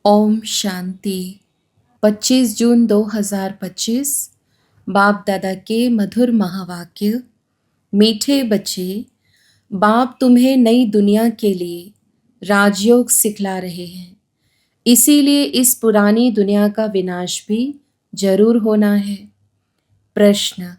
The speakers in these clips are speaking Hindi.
ओम शांति। 25 जून 2025। बाप दादा के मधुर महावाक्य। मीठे बच्चे, बाप तुम्हें नई दुनिया के लिए राजयोग सिखला रहे हैं। इसीलिए इस पुरानी दुनिया का विनाश भी जरूर होना है। प्रश्न: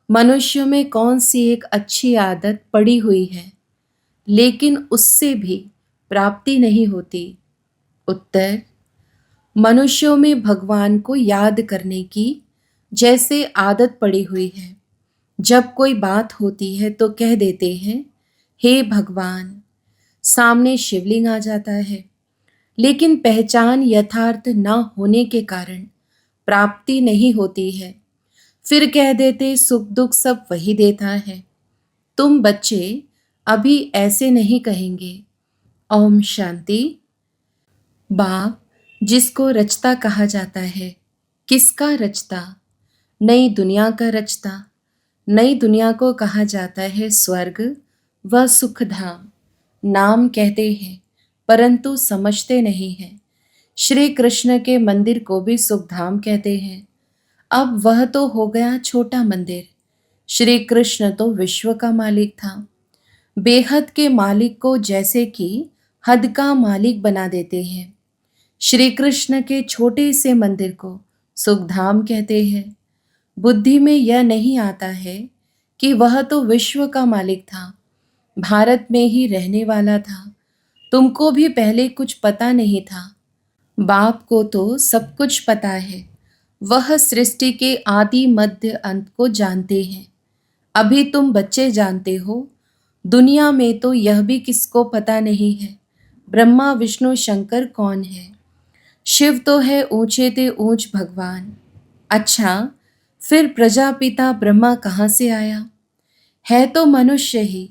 मनुष्य में कौन सी एक अच्छी आदत पड़ी हुई है लेकिन उससे भी प्राप्ति नहीं होती? उत्तर: मनुष्यों में भगवान को याद करने की जैसे आदत पड़ी हुई है। जब कोई बात होती है तो कह देते हैं, हे भगवान। सामने शिवलिंग आ जाता है, लेकिन पहचान यथार्थ न होने के कारण प्राप्ति नहीं होती है। फिर कह देते, सुख दुख सब वही देता है। तुम बच्चे अभी ऐसे नहीं कहेंगे। ओम शांति। बाप जिसको रचता कहा जाता है, किसका रचता? नई दुनिया का रचता। नई दुनिया को कहा जाता है स्वर्ग व सुखधाम। नाम कहते हैं परंतु समझते नहीं हैं। श्री कृष्ण के मंदिर को भी सुखधाम कहते हैं। अब वह तो हो गया छोटा मंदिर। श्री कृष्ण तो विश्व का मालिक था। बेहद के मालिक को जैसे कि हद का मालिक बना देते हैं। श्री कृष्ण के छोटे से मंदिर को सुखधाम कहते हैं। बुद्धि में यह नहीं आता है कि वह तो विश्व का मालिक था, भारत में ही रहने वाला था। तुमको भी पहले कुछ पता नहीं था। बाप को तो सब कुछ पता है। वह सृष्टि के आदि मध्य अंत को जानते हैं। अभी तुम बच्चे जानते हो। दुनिया में तो यह भी किसको पता नहीं है, ब्रह्मा विष्णु शंकर कौन है। शिव तो है ऊंचे ते ऊंच भगवान। अच्छा, फिर प्रजापिता ब्रह्मा कहाँ से आया? है तो मनुष्य ही।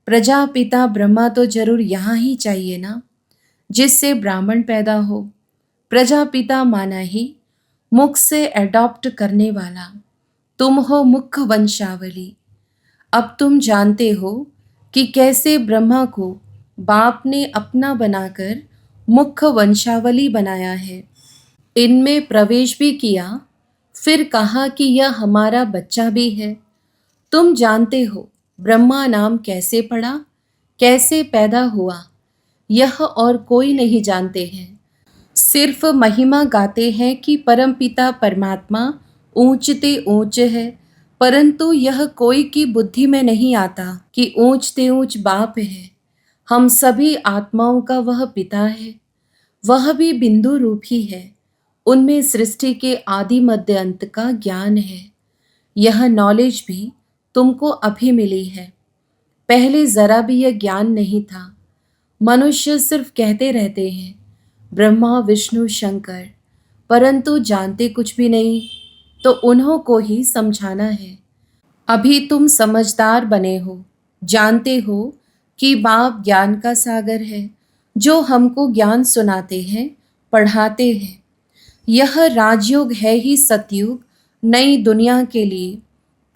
प्रजापिता ब्रह्मा तो जरूर यहाँ ही चाहिए ना, जिससे ब्राह्मण पैदा हो। प्रजापिता माना ही मुख से एडॉप्ट करने वाला। तुम हो मुख्य वंशावली। अब तुम जानते हो कि कैसे ब्रह्मा को बाप ने अपना बनाकर मुख्य वंशावली बनाया है। इनमें प्रवेश भी किया, फिर कहा कि यह हमारा बच्चा भी है। तुम जानते हो ब्रह्मा नाम कैसे पड़ा, कैसे पैदा हुआ, यह और कोई नहीं जानते हैं। सिर्फ महिमा गाते हैं कि परमपिता परमात्मा ऊंचते ऊंच है, परंतु यह कोई की बुद्धि में नहीं आता कि ऊंचते ऊंच बाप है। हम सभी आत्माओं का वह पिता है। वह भी बिंदु रूप ही है। उनमें सृष्टि के आदि मध्य अंत का ज्ञान है। यह नॉलेज भी तुमको अभी मिली है। पहले जरा भी यह ज्ञान नहीं था। मनुष्य सिर्फ कहते रहते हैं ब्रह्मा विष्णु शंकर, परंतु जानते कुछ भी नहीं। तो उन्हों को ही समझाना है। अभी तुम समझदार बने हो, जानते हो कि बाप ज्ञान का सागर है, जो हमको ज्ञान सुनाते हैं, पढ़ाते हैं। यह राजयोग है ही सतयुग। नई दुनिया के लिए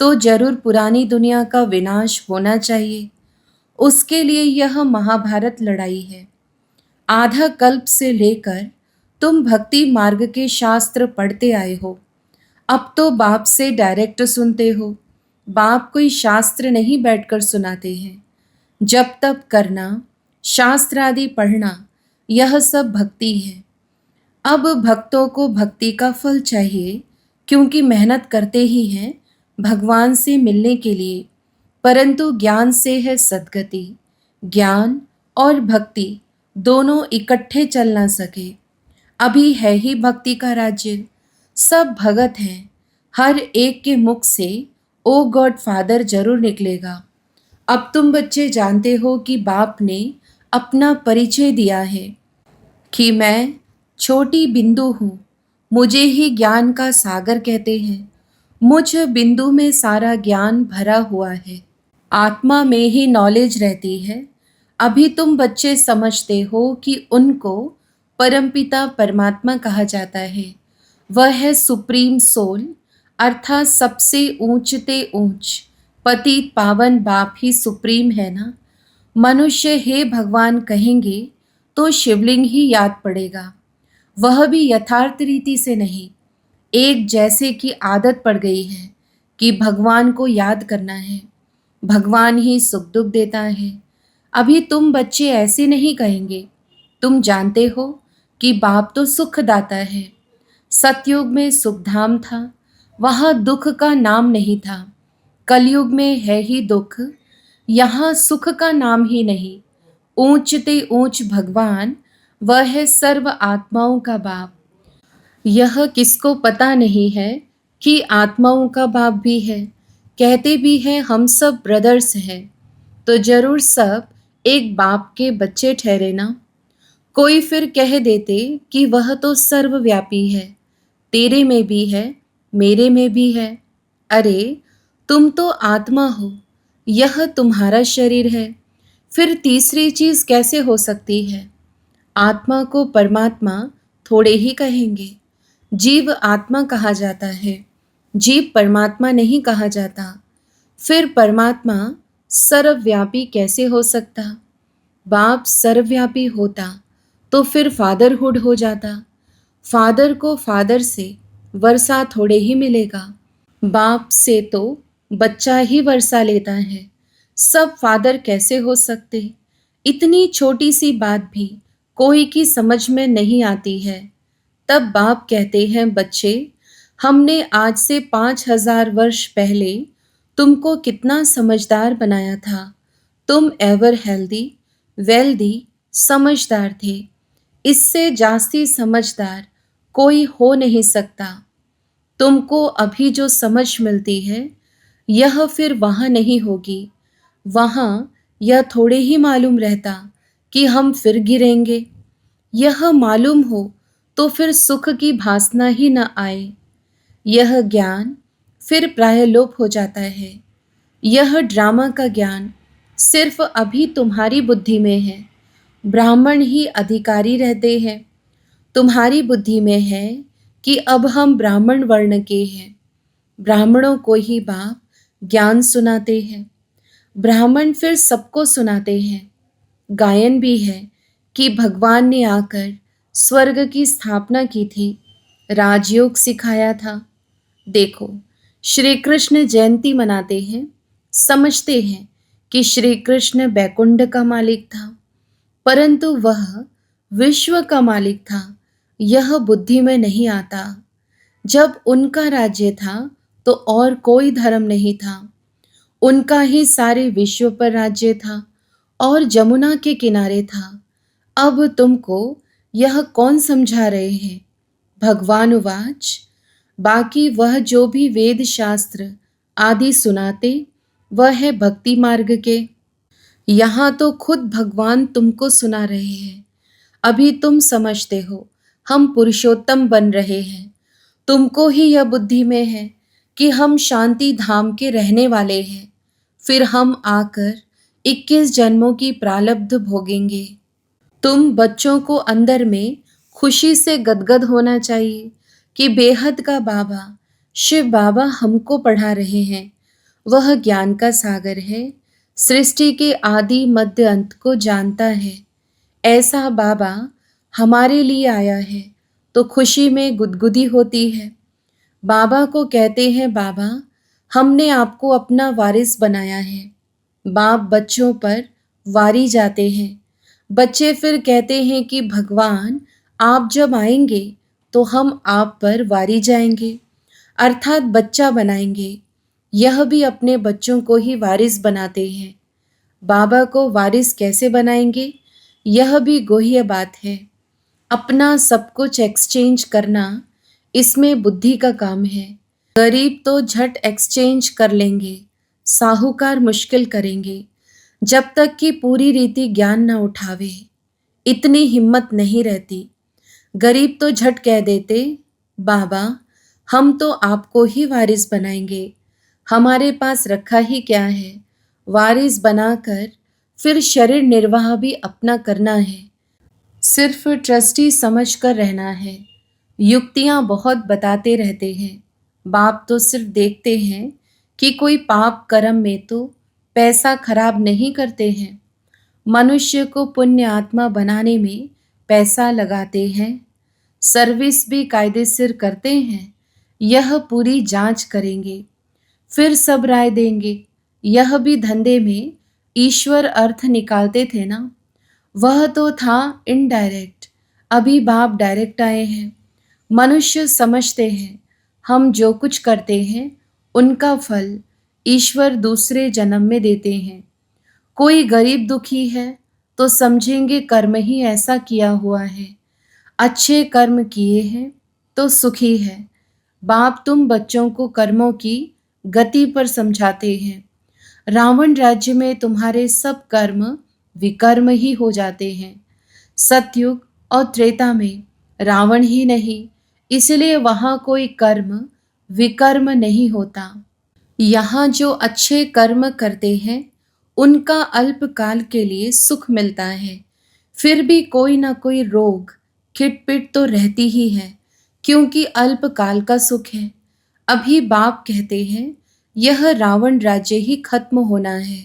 तो जरूर पुरानी दुनिया का विनाश होना चाहिए। उसके लिए यह महाभारत लड़ाई है। आधा कल्प से लेकर तुम भक्ति मार्ग के शास्त्र पढ़ते आए हो। अब तो बाप से डायरेक्ट सुनते हो। बाप कोई शास्त्र नहीं बैठकर सुनाते हैं। जब तप करना, शास्त्र आदि पढ़ना, यह सब भक्ति है। अब भक्तों को भक्ति का फल चाहिए, क्योंकि मेहनत करते ही हैं भगवान से मिलने के लिए, परंतु ज्ञान से है सद्गति। ज्ञान और भक्ति दोनों इकट्ठे चल ना सके। अभी है ही भक्ति का राज्य। सब भगत हैं। हर एक के मुख से ओ गॉड फादर जरूर निकलेगा। अब तुम बच्चे जानते हो कि बाप ने अपना परिचय दिया है कि मैं छोटी बिंदु हूँ। मुझे ही ज्ञान का सागर कहते हैं। मुझ बिंदु में सारा ज्ञान भरा हुआ है। आत्मा में ही नॉलेज रहती है। अभी तुम बच्चे समझते हो कि उनको परमपिता परमात्मा कहा जाता है। वह है सुप्रीम सोल, अर्थात सबसे ऊंचते ऊंच। पतित पावन बाप ही सुप्रीम है ना। मनुष्य हे भगवान कहेंगे तो शिवलिंग ही याद पड़ेगा। वह भी यथार्थ रीति से नहीं, एक जैसे की आदत पड़ गई है कि भगवान को याद करना है, भगवान ही सुख दुख देता है। अभी तुम बच्चे ऐसे नहीं कहेंगे, तुम जानते हो कि बाप तो सुख दाता है। सतयुग में सुखधाम था, वहाँ दुख का नाम नहीं था। कलयुग में है ही दुख, यहाँ सुख का नाम ही नहीं। ऊंचते ऊंच भगवान, वह है सर्व आत्माओं का बाप। यह किसको पता नहीं है कि आत्माओं का बाप भी है। कहते भी हैं हम सब ब्रदर्स हैं, तो जरूर सब एक बाप के बच्चे ठहरे ना। कोई फिर कह देते कि वह तो सर्वव्यापी है, तेरे में भी है, मेरे में भी है। अरे तुम तो आत्मा हो, यह तुम्हारा शरीर है, फिर तीसरी चीज कैसे हो सकती है? आत्मा को परमात्मा थोड़े ही कहेंगे। जीव आत्मा कहा जाता है, जीव परमात्मा नहीं कहा जाता। फिर परमात्मा सर्वव्यापी कैसे हो सकता? बाप सर्वव्यापी होता तो फिर फादरहुड हो जाता। फादर को फादर से वर्षा थोड़े ही मिलेगा, बाप से तो बच्चा ही वर्षा लेता है। सब फादर कैसे हो सकते? इतनी छोटी सी बात भी कोई की समझ में नहीं आती है। तब बाप कहते हैं, बच्चे हमने आज से 5000 वर्ष पहले तुमको कितना समझदार बनाया था। तुम एवर हेल्दी, वेल्दी, समझदार थे। इससे जास्ती समझदार कोई हो नहीं सकता। तुमको अभी जो समझ मिलती है, यह फिर वहाँ नहीं होगी। वहाँ यह थोड़े ही मालूम रहता कि हम फिर गिरेंगे। यह मालूम हो तो फिर सुख की भासना ही न आए। यह ज्ञान फिर प्राय लोप हो जाता है। यह ड्रामा का ज्ञान सिर्फ अभी तुम्हारी बुद्धि में है। ब्राह्मण ही अधिकारी रहते हैं। तुम्हारी बुद्धि में है कि अब हम ब्राह्मण वर्ण के हैं। ब्राह्मणों को ही बाप ज्ञान सुनाते हैं। ब्राह्मण फिर सबको सुनाते हैं। गायन भी है कि भगवान ने आकर स्वर्ग की स्थापना की थी, राजयोग सिखाया था। देखो, श्री कृष्ण जयंती मनाते हैं, समझते हैं कि श्री कृष्ण बैकुंठ का मालिक था, परंतु वह विश्व का मालिक था, यह बुद्धि में नहीं आता। जब उनका राज्य था तो और कोई धर्म नहीं था, उनका ही सारे विश्व पर राज्य था और जमुना के किनारे था। अब तुमको यह कौन समझा रहे हैं? भगवान उवाच, बाकी वह जो भी वेद शास्त्र आदि सुनाते, वह है भक्ति मार्ग के। यहाँ तो खुद भगवान तुमको सुना रहे हैं। अभी तुम समझते हो हम पुरुषोत्तम बन रहे हैं। तुमको ही यह बुद्धि में है कि हम शांति धाम के रहने वाले हैं। फिर हम आकर 21 जन्मों की प्रारब्ध भोगेंगे। तुम बच्चों को अंदर में खुशी से गदगद होना चाहिए कि बेहद का बाबा शिव बाबा हमको पढ़ा रहे हैं। वह ज्ञान का सागर है, सृष्टि के आदि मध्य अंत को जानता है। ऐसा बाबा हमारे लिए आया है तो खुशी में गुदगुदी होती है। बाबा को कहते हैं, बाबा हमने आपको अपना वारिस बनाया है। बाप बच्चों पर वारी जाते हैं। बच्चे फिर कहते हैं कि भगवान आप जब आएंगे तो हम आप पर वारी जाएंगे, अर्थात बच्चा बनाएंगे। यह भी अपने बच्चों को ही वारिस बनाते हैं। बाबा को वारिस कैसे बनाएंगे, यह भी गोह्य बात है। अपना सब कुछ एक्सचेंज करना, इसमें बुद्धि का काम है। गरीब तो झट एक्सचेंज कर लेंगे, साहूकार मुश्किल करेंगे, जब तक कि पूरी रीति ज्ञान न उठावे। इतनी हिम्मत नहीं रहती। गरीब तो झट कह देते, बाबा हम तो आपको ही वारिस बनाएंगे, हमारे पास रखा ही क्या है। वारिस बनाकर फिर शरीर निर्वाह भी अपना करना है, सिर्फ ट्रस्टी समझ कर रहना है। युक्तियां बहुत बताते रहते हैं, बाप तो सिर्फ देखते हैं कि कोई पाप कर्म में तो पैसा खराब नहीं करते हैं। मनुष्य को पुण्य आत्मा बनाने में पैसा लगाते हैं। सर्विस भी कायदे सिर करते हैं, यह पूरी जांच करेंगे, फिर सब राय देंगे। यह भी धंधे में ईश्वर अर्थ निकालते थे ना। वह तो था इनडायरेक्ट, अभी बाप डायरेक्ट आए हैं। मनुष्य समझते हैं हम जो कुछ करते हैं उनका फल ईश्वर दूसरे जन्म में देते हैं। कोई गरीब दुखी है तो समझेंगे कर्म ही ऐसा किया हुआ है। अच्छे कर्म किए हैं तो सुखी है। बाप तुम बच्चों को कर्मों की गति पर समझाते हैं। रावण राज्य में तुम्हारे सब कर्म विकर्म ही हो जाते हैं। सतयुग और त्रेता में रावण ही नहीं, इसलिए वहां कोई कर्म विकर्म नहीं होता। यहाँ जो अच्छे कर्म करते हैं उनका अल्पकाल के लिए सुख मिलता है, फिर भी कोई ना कोई रोग खिटपिट तो रहती ही है, क्योंकि अल्पकाल का सुख है। अभी बाप कहते हैं यह रावण राज्य ही खत्म होना है।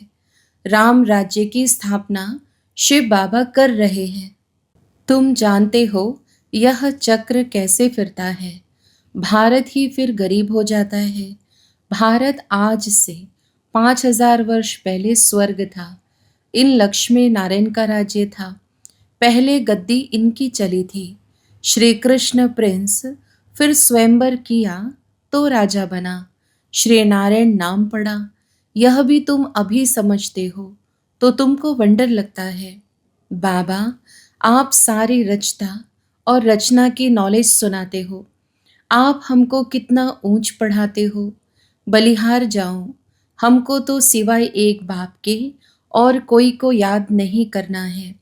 राम राज्य की स्थापना शिव बाबा कर रहे हैं। तुम जानते हो यह चक्र कैसे फिरता है। भारत ही फिर गरीब हो जाता है। भारत आज से 5000 वर्ष पहले स्वर्ग था। इन लक्ष्मी नारायण का राज्य था। पहले गद्दी इनकी चली थी। श्री कृष्ण प्रिंस, फिर स्वयंवर किया तो राजा बना। श्री नारायण नाम पड़ा। यह भी तुम अभी समझते हो तो तुमको वंडर लगता है। बाबा आप सारी रचता और रचना की नॉलेज सुनाते हो। आप हमको कितना ऊंच पढ़ाते हो। बलिहार जाऊं, हमको तो सिवाय एक बाप के और कोई को याद नहीं करना है।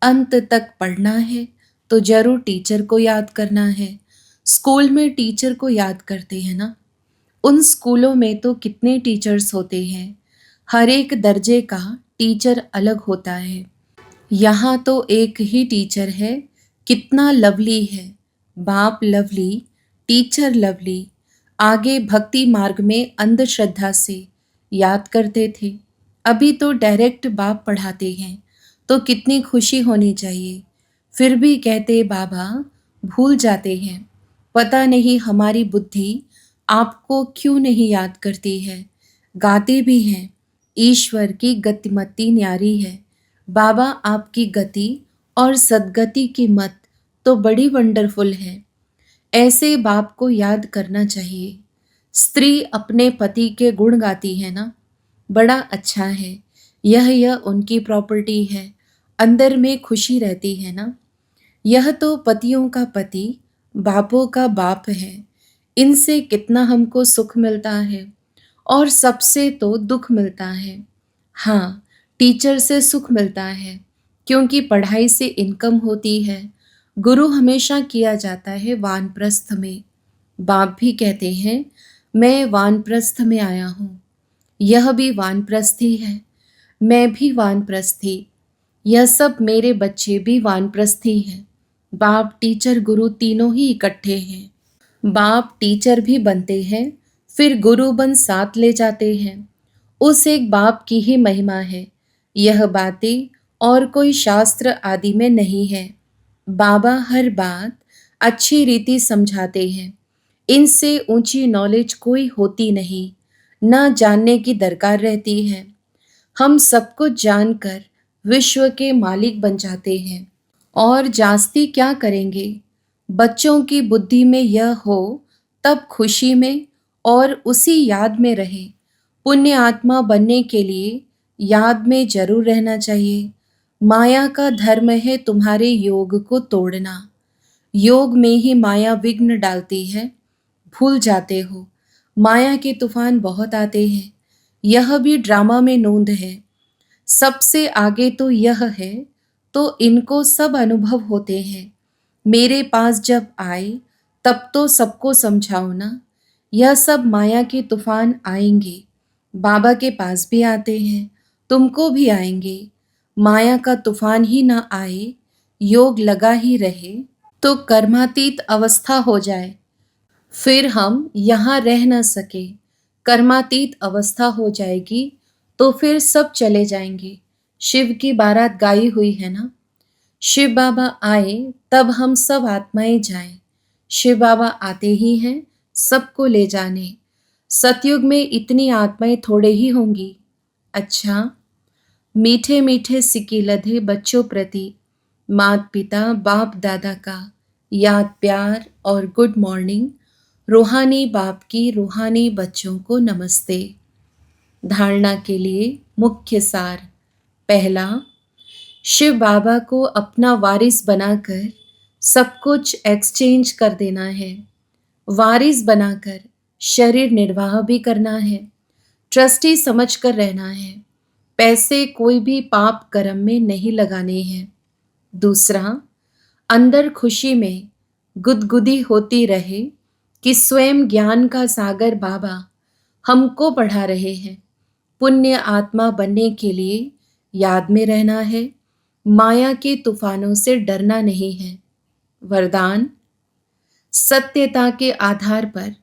अंत तक पढ़ना है तो जरूर टीचर को याद करना है। स्कूल में टीचर को याद करते हैं ना। उन स्कूलों में तो कितने टीचर्स होते हैं। हर एक दर्जे का टीचर अलग होता है। यहाँ तो एक ही टीचर है, कितना लवली है। बाप लवली, टीचर लवली। आगे भक्ति मार्ग में अंधश्रद्धा से याद करते थे, अभी तो डायरेक्ट बाप पढ़ाते हैं, तो कितनी खुशी होनी चाहिए। फिर भी कहते बाबा भूल जाते हैं। पता नहीं हमारी बुद्धि आपको क्यों नहीं याद करती है। गाते भी हैं ईश्वर की गतिमति न्यारी है। बाबा आपकी गति और सद्गति की मत तो बड़ी वंडरफुल है। ऐसे बाप को याद करना चाहिए। स्त्री अपने पति के गुण गाती है ना, बड़ा अच्छा है। यह उनकी प्रॉपर्टी है, अंदर में खुशी रहती है ना। यह तो पतियों का पति, बापों का बाप है। इनसे कितना हमको सुख मिलता है और सबसे तो दुख मिलता है। हाँ, टीचर से सुख मिलता है क्योंकि पढ़ाई से इनकम होती है। गुरु हमेशा किया जाता है वानप्रस्थ में। बाप भी कहते हैं मैं वानप्रस्थ में आया हूँ। यह भी वानप्रस्थी है, मैं भी वानप्रस्थी। यह सब मेरे बच्चे भी वानप्रस्थी हैं। बाप टीचर गुरु तीनों ही इकट्ठे हैं। बाप टीचर भी बनते हैं, फिर गुरु बन साथ ले जाते हैं। उस एक बाप की ही महिमा है। यह बातें और कोई शास्त्र आदि में नहीं है। बाबा हर बात अच्छी रीति समझाते हैं। इनसे ऊंची नॉलेज कोई होती नहीं, न जानने की दरकार रहती है। हम सब कुछ जानकर विश्व के मालिक बन जाते हैं और जास्ती क्या करेंगे। बच्चों की बुद्धि में यह हो तब खुशी में और उसी याद में रहे। पुण्य आत्मा बनने के लिए याद में जरूर रहना चाहिए। माया का धर्म है तुम्हारे योग को तोड़ना। योग में ही माया विघ्न डालती है। भूल जाते हो माया के तूफान बहुत आते हैं। यह भी ड्रामा में नोंद है। सबसे आगे तो यह है, तो इनको सब अनुभव होते हैं। मेरे पास जब आए तब तो सबको समझाओ ना। यह सब माया के तूफान आएंगे। बाबा के पास भी आते हैं, तुमको भी आएंगे। माया का तूफान ही ना आए, योग लगा ही रहे तो कर्मातीत अवस्था हो जाए, फिर हम यहाँ रह ना सके। कर्मातीत अवस्था हो जाएगी तो फिर सब चले जाएंगे। शिव की बारात गाई हुई है ना। शिव बाबा आए तब हम सब आत्माएं जाएं। शिव बाबा आते ही हैं सबको ले जाने। सतयुग में इतनी आत्माएं थोड़े ही होंगी। अच्छा, मीठे मीठे सिक्के लधे बच्चों प्रति माता पिता बाप दादा का याद प्यार और गुड मॉर्निंग। रूहानी बाप की रूहानी बच्चों को नमस्ते। धारणा के लिए मुख्य सार। पहला, शिव बाबा को अपना वारिस बनाकर सब कुछ एक्सचेंज कर देना है। वारिस बनाकर शरीर निर्वाह भी करना है। ट्रस्टी समझकर रहना है। पैसे कोई भी पाप कर्म में नहीं लगाने हैं। दूसरा, अंदर खुशी में गुदगुदी होती रहे कि स्वयं ज्ञान का सागर बाबा हमको पढ़ा रहे हैं। पुण्य आत्मा बनने के लिए याद में रहना है। माया के तूफानों से डरना नहीं है। वरदान, सत्यता के आधार पर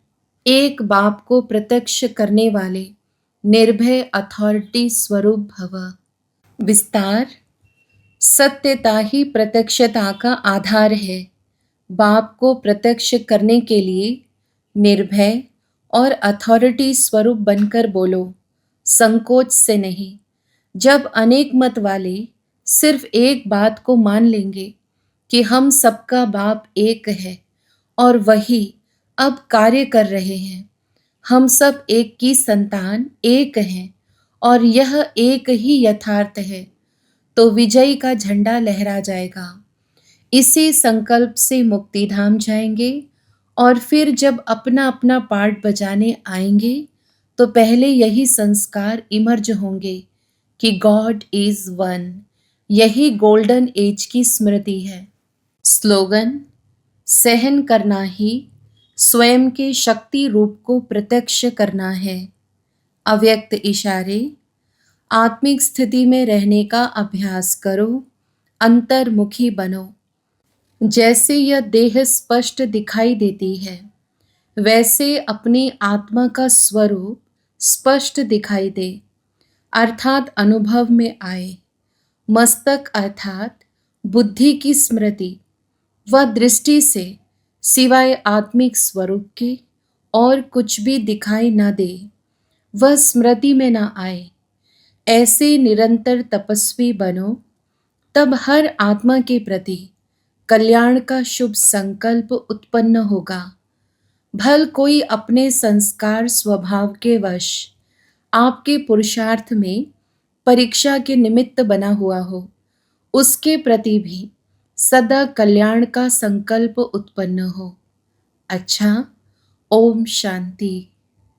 एक बाप को प्रत्यक्ष करने वाले निर्भय अथॉरिटी स्वरूप भव। विस्तार, सत्यता ही प्रत्यक्षता का आधार है। बाप को प्रत्यक्ष करने के लिए निर्भय और अथॉरिटी स्वरूप बनकर बोलो, संकोच से नहीं। जब अनेक मत वाले सिर्फ एक बात को मान लेंगे कि हम सबका बाप एक है और वही अब कार्य कर रहे हैं, हम सब एक की संतान एक हैं और यह एक ही यथार्थ है, तो विजय का झंडा लहरा जाएगा। इसी संकल्प से मुक्तिधाम जाएंगे और फिर जब अपना अपना पार्ट बजाने आएंगे तो पहले यही संस्कार इमर्ज होंगे कि गॉड इज वन। यही गोल्डन एज की स्मृति है। स्लोगन, सहन करना ही स्वयं के शक्ति रूप को प्रत्यक्ष करना है। अव्यक्त इशारे, आत्मिक स्थिति में रहने का अभ्यास करो, अंतर्मुखी बनो। जैसे यह देह स्पष्ट दिखाई देती है वैसे अपनी आत्मा का स्वरूप स्पष्ट दिखाई दे, अर्थात अनुभव में आए। मस्तक अर्थात बुद्धि की स्मृति व दृष्टि से सिवाय आत्मिक स्वरूप के और कुछ भी दिखाई न दे, वह स्मृति में न आए। ऐसे निरंतर तपस्वी बनो, तब हर आत्मा के प्रति कल्याण का शुभ संकल्प उत्पन्न होगा। भल कोई अपने संस्कार स्वभाव के वश आपके पुरुषार्थ में परीक्षा के निमित्त बना हुआ हो, उसके प्रति भी सदा कल्याण का संकल्प उत्पन्न हो। अच्छा, ओम शांति।